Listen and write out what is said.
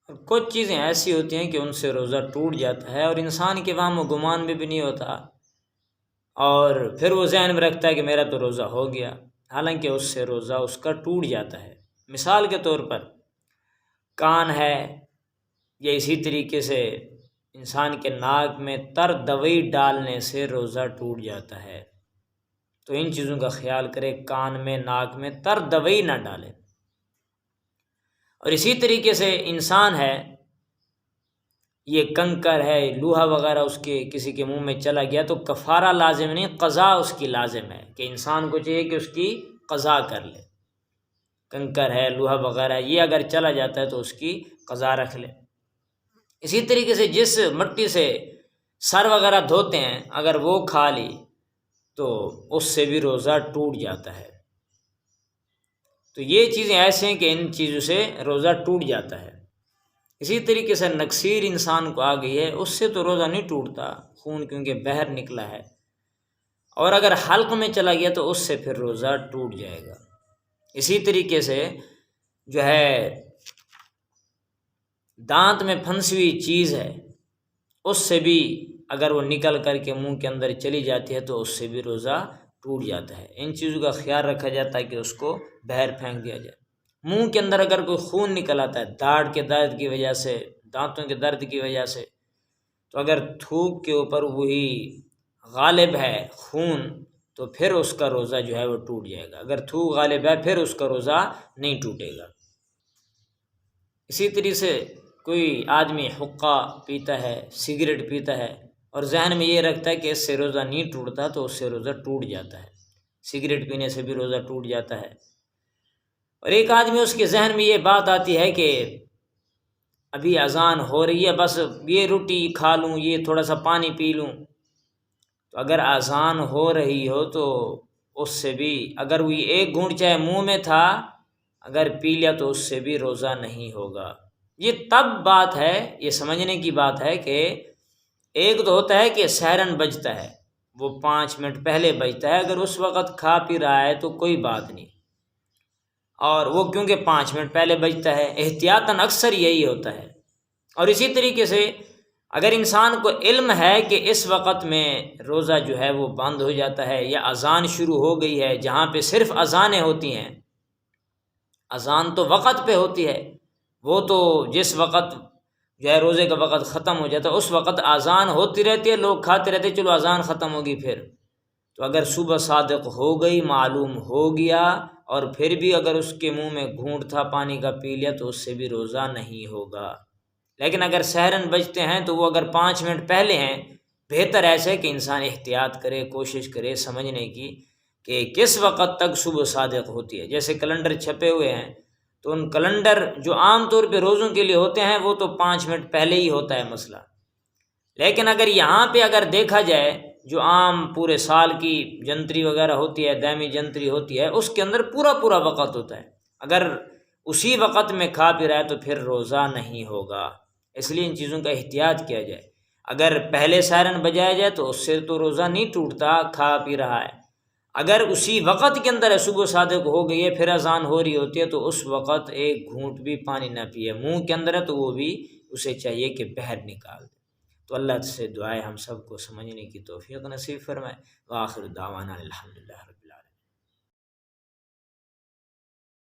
کچھ چیزیں ایسی ہوتی ہیں کہ ان سے روزہ ٹوٹ جاتا ہے اور انسان کے وہم و گمان میں بھی نہیں ہوتا، اور پھر وہ ذہن میں رکھتا ہے کہ میرا تو روزہ ہو گیا، حالانکہ اس سے روزہ اس کا ٹوٹ جاتا ہے۔ مثال کے طور پر کان ہے، یا اسی طریقے سے انسان کے ناک میں تر دوائی ڈالنے سے روزہ ٹوٹ جاتا ہے، تو ان چیزوں کا خیال کرے، کان میں ناک میں تر دوائی نہ ڈالے۔ اور اسی طریقے سے انسان ہے، یہ کنکر ہے، لوہا وغیرہ اس کے کسی کے منہ میں چلا گیا تو کفارہ لازم نہیں، قضا اس کی لازم ہے، کہ انسان کو چاہیے کہ اس کی قضا کر لے۔ کنکر ہے، لوہا وغیرہ، یہ اگر چلا جاتا ہے تو اس کی قضا رکھ لے۔ اسی طریقے سے جس مٹی سے سر وغیرہ دھوتے ہیں، اگر وہ کھا لی تو اس سے بھی روزہ ٹوٹ جاتا ہے۔ تو یہ چیزیں ایسے ہیں کہ ان چیزوں سے روزہ ٹوٹ جاتا ہے۔ اسی طریقے سے نکسیر انسان کو آ گئی ہے، اس سے تو روزہ نہیں ٹوٹتا، خون کیونکہ باہر نکلا ہے، اور اگر حلق میں چلا گیا تو اس سے پھر روزہ ٹوٹ جائے گا۔ اسی طریقے سے جو ہے دانت میں پھنسی ہوئی چیز ہے، اس سے بھی اگر وہ نکل کر کے منہ کے اندر چلی جاتی ہے تو اس سے بھی روزہ ٹوٹ جاتا ہے۔ ان چیزوں کا خیال رکھا جاتا ہے کہ اس کو باہر پھینک دیا جائے۔ منہ کے اندر اگر کوئی خون نکل آتا ہے داڑھ کے درد کی وجہ سے، دانتوں کے درد کی وجہ سے، تو اگر تھوک کے اوپر وہی غالب ہے خون تو پھر اس کا روزہ جو ہے وہ ٹوٹ جائے گا۔ اگر تھوک غالب ہے پھر اس کا روزہ نہیں ٹوٹے گا۔ اسی طریقے سے کوئی آدمی حقہ پیتا ہے، سگریٹ پیتا ہے، اور ذہن میں یہ رکھتا ہے کہ اس سے روزہ نہیں ٹوٹتا تو اس سے روزہ ٹوٹ جاتا ہے۔ سگریٹ پینے سے بھی روزہ ٹوٹ جاتا ہے۔ اور ایک آدمی اس کے ذہن میں یہ بات آتی ہے کہ ابھی اذان ہو رہی ہے، بس یہ روٹی کھا لوں، یہ تھوڑا سا پانی پی لوں، تو اگر اذان ہو رہی ہو تو اس سے بھی اگر وہ ایک گھونٹ چاہے منہ میں تھا اگر پی لیا تو اس سے بھی روزہ نہیں ہوگا۔ یہ تب بات ہے، یہ سمجھنے کی بات ہے کہ ایک تو ہوتا ہے کہ سیرن بجتا ہے، وہ 5 منٹ پہلے بجتا ہے، اگر اس وقت کھا پی رہا ہے تو کوئی بات نہیں، اور وہ کیونکہ 5 منٹ پہلے بجتا ہے، احتیاطاً اکثر یہی ہوتا ہے۔ اور اسی طریقے سے اگر انسان کو علم ہے کہ اس وقت میں روزہ جو ہے وہ بند ہو جاتا ہے یا اذان شروع ہو گئی ہے، جہاں پہ صرف اذانیں ہوتی ہیں، اذان تو وقت پہ ہوتی ہے، وہ تو جس وقت جو ہے روزے کا وقت ختم ہو جاتا ہے اس وقت اذان ہوتی رہتی ہے، لوگ کھاتے رہتے، چلو اذان ختم ہوگی پھر، تو اگر صبح صادق ہو گئی، معلوم ہو گیا، اور پھر بھی اگر اس کے منہ میں گھونٹ تھا پانی کا پی لیا تو اس سے بھی روزہ نہیں ہوگا۔ لیکن اگر سحرن بجتے ہیں تو وہ اگر 5 منٹ پہلے ہیں، بہتر ایسے کہ انسان احتیاط کرے، کوشش کرے سمجھنے کی کہ کس وقت تک صبح صادق ہوتی ہے۔ جیسے کیلنڈر چھپے ہوئے ہیں تو ان کیلنڈر جو عام طور پہ روزوں کے لیے ہوتے ہیں وہ تو 5 منٹ پہلے ہی ہوتا ہے مسئلہ، لیکن اگر یہاں پہ اگر دیکھا جائے جو عام پورے سال کی جنتری وغیرہ ہوتی ہے، دائمی جنتری ہوتی ہے، اس کے اندر پورا وقت ہوتا ہے، اگر اسی وقت میں کھا پی رہا ہے تو پھر روزہ نہیں ہوگا۔ اس لیے ان چیزوں کا احتیاط کیا جائے۔ اگر پہلے سائرن بجایا جائے تو اس سے تو روزہ نہیں ٹوٹتا، کھا پی رہا ہے۔ اگر اسی وقت کے اندر ہے، صبح صادق ہو گئی ہے، پھر اذان ہو رہی ہوتی ہے، تو اس وقت ایک گھونٹ بھی پانی نہ پیے، منہ کے اندر ہے تو وہ بھی اسے چاہیے کہ باہر نکال دے۔ تو اللہ سے دعائیں ہم سب کو سمجھنے کی توفیق نصیب فرمائے۔ وآخر دعوانا الحمدللہ۔